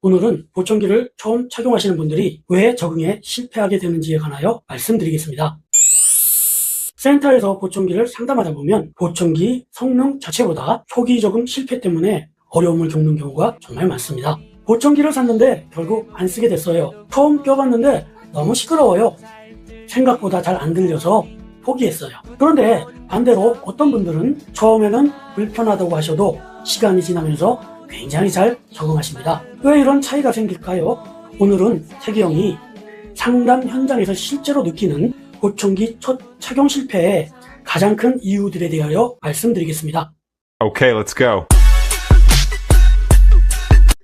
오늘은 보청기를 처음 착용하시는 분들이 왜 적응에 실패하게 되는지에 관하여 말씀드리겠습니다. 센터에서 보청기를 상담하다 보면 보청기 성능 자체보다 초기 적응 실패 때문에 어려움을 겪는 경우가 정말 많습니다. 보청기를 샀는데 결국 안 쓰게 됐어요. 처음 껴봤는데 너무 시끄러워요. 생각보다 잘 안 들려서 포기했어요. 그런데 반대로 어떤 분들은 처음에는 불편하다고 하셔도 시간이 지나면서 굉장히 잘 적응하십니다. 왜 이런 차이가 생길까요? 오늘은 태기형이 상담 현장에서 실제로 느끼는 보청기 첫 착용 실패의 가장 큰 이유들에 대하여 말씀드리겠습니다. Okay, let's go.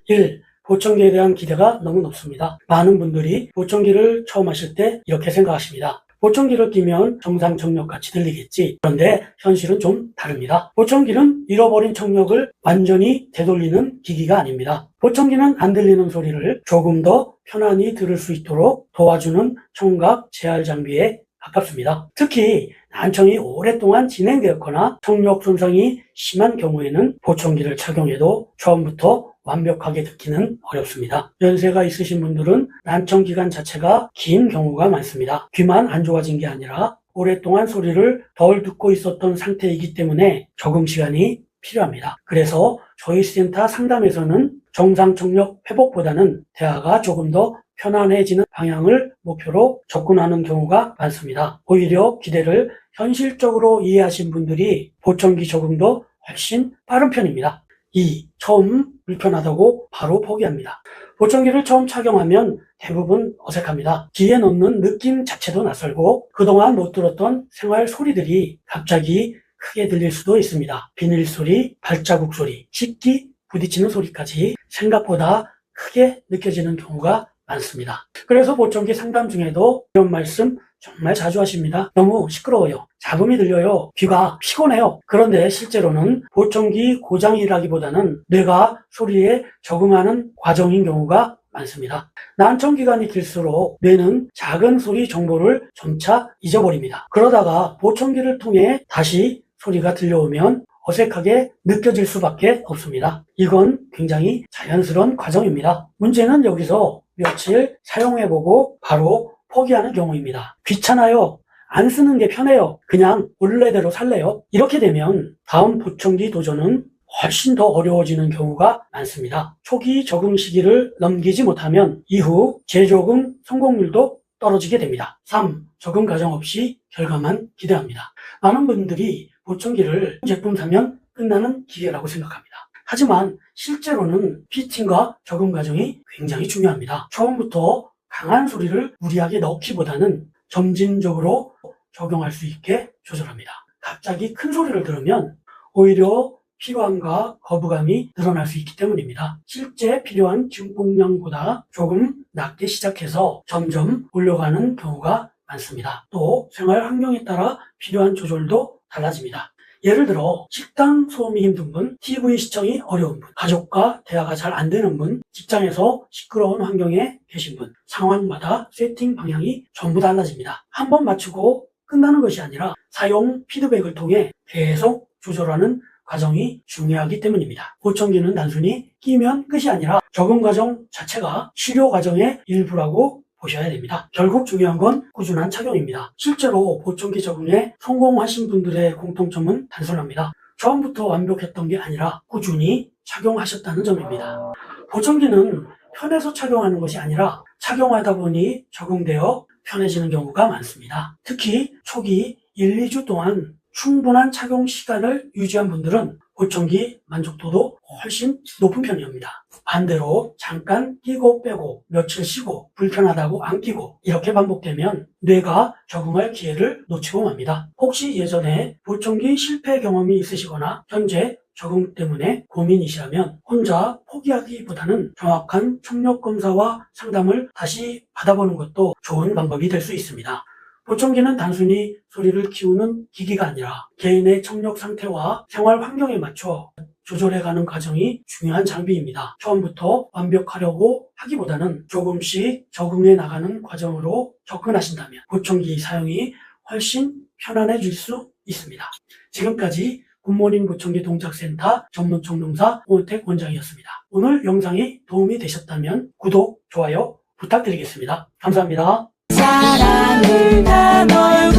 1. 보청기에 대한 기대가 너무 높습니다. 많은 분들이 보청기를 처음 하실 때 이렇게 생각하십니다. 보청기를 끼면 정상 청력같이 들리겠지. 그런데 현실은 좀 다릅니다. 보청기는 잃어버린 청력을 완전히 되돌리는 기기가 아닙니다. 보청기는 안 들리는 소리를 조금 더 편안히 들을 수 있도록 도와주는 청각 재활 장비에 가깝습니다. 특히 난청이 오랫동안 진행되었거나 청력 손상이 심한 경우에는 보청기를 착용해도 처음부터 완벽하게 듣기는 어렵습니다. 연세가 있으신 분들은 난청 기간 자체가 긴 경우가 많습니다. 귀만 안 좋아진 게 아니라 오랫동안 소리를 덜 듣고 있었던 상태이기 때문에 적응 시간이 필요합니다. 그래서 저희 센터 상담에서는 정상 청력 회복보다는 대화가 조금 더 편안해지는 방향을 목표로 접근하는 경우가 많습니다. 오히려 기대를 현실적으로 이해하신 분들이 보청기 적응도 훨씬 빠른 편입니다. 2. 처음 불편하다고 바로 포기합니다. 보청기를 처음 착용하면 대부분 어색합니다. 귀에 넣는 느낌 자체도 낯설고 그동안 못 들었던 생활 소리들이 갑자기 크게 들릴 수도 있습니다. 비닐 소리, 발자국 소리, 식기 부딪히는 소리까지 생각보다 크게 느껴지는 경우가 많습니다. 그래서 보청기 상담 중에도 이런 말씀 정말 자주 하십니다. 너무 시끄러워요. 잡음이 들려요. 귀가 피곤해요. 그런데 실제로는 보청기 고장이라기보다는 뇌가 소리에 적응하는 과정인 경우가 많습니다. 난청 기간이 길수록 뇌는 작은 소리 정보를 점차 잊어버립니다. 그러다가 보청기를 통해 다시 소리가 들려오면 어색하게 느껴질 수밖에 없습니다. 이건 굉장히 자연스러운 과정입니다. 문제는 여기서 며칠 사용해보고 바로 포기하는 경우입니다. 귀찮아요. 안 쓰는 게 편해요. 그냥 원래대로 살래요. 이렇게 되면 다음 보청기 도전은 훨씬 더 어려워지는 경우가 많습니다. 초기 적응 시기를 넘기지 못하면 이후 재적응 성공률도 떨어지게 됩니다. 3. 적응 과정 없이 결과만 기대합니다. 많은 분들이 보청기를 제품 사면 끝나는 기계라고 생각합니다. 하지만 실제로는 피팅과 적응 과정이 굉장히 중요합니다. 처음부터 강한 소리를 무리하게 넣기보다는 점진적으로 적용할 수 있게 조절합니다. 갑자기 큰 소리를 들으면 오히려 피로함과 거부감이 늘어날 수 있기 때문입니다. 실제 필요한 증폭량보다 조금 낮게 시작해서 점점 올려가는 경우가 많습니다. 또 생활 환경에 따라 필요한 조절도 달라집니다. 예를 들어 식당 소음이 힘든 분, TV 시청이 어려운 분, 가족과 대화가 잘 안 되는 분, 직장에서 시끄러운 환경에 계신 분, 상황마다 세팅 방향이 전부 달라집니다. 한번 맞추고 끝나는 것이 아니라 사용 피드백을 통해 계속 조절하는 과정이 중요하기 때문입니다. 보청기는 단순히 끼면 끝이 아니라 적응 과정 자체가 치료 과정의 일부라고 보셔야 됩니다. 결국 중요한 건 꾸준한 착용입니다. 실제로 보청기 적응에 성공하신 분들의 공통점은 단순합니다. 처음부터 완벽했던 게 아니라 꾸준히 착용하셨다는 점입니다. 보청기는 편해서 착용하는 것이 아니라 착용하다 보니 적응되어 편해지는 경우가 많습니다. 특히 초기 1, 2주 동안 충분한 착용 시간을 유지한 분들은 보청기 만족도도 훨씬 높은 편입니다. 반대로 잠깐 끼고 빼고 며칠 쉬고 불편하다고 안 끼고 이렇게 반복되면 뇌가 적응할 기회를 놓치고 맙니다. 혹시 예전에 보청기 실패 경험이 있으시거나 현재 적응 때문에 고민이시라면 혼자 포기하기보다는 정확한 청력 검사와 상담을 다시 받아보는 것도 좋은 방법이 될 수 있습니다. 보청기는 단순히 소리를 키우는 기기가 아니라 개인의 청력 상태와 생활 환경에 맞춰 조절해가는 과정이 중요한 장비입니다. 처음부터 완벽하려고 하기보다는 조금씩 적응해 나가는 과정으로 접근하신다면 보청기 사용이 훨씬 편안해질 수 있습니다. 지금까지 굿모닝 보청기 동작센터 전문총농사 오은택 원장이었습니다. 오늘 영상이 도움이 되셨다면 구독, 좋아요 부탁드리겠습니다. 감사합니다. 사랑을 나눠요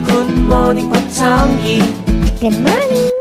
굿모닝 보청기 굿모닝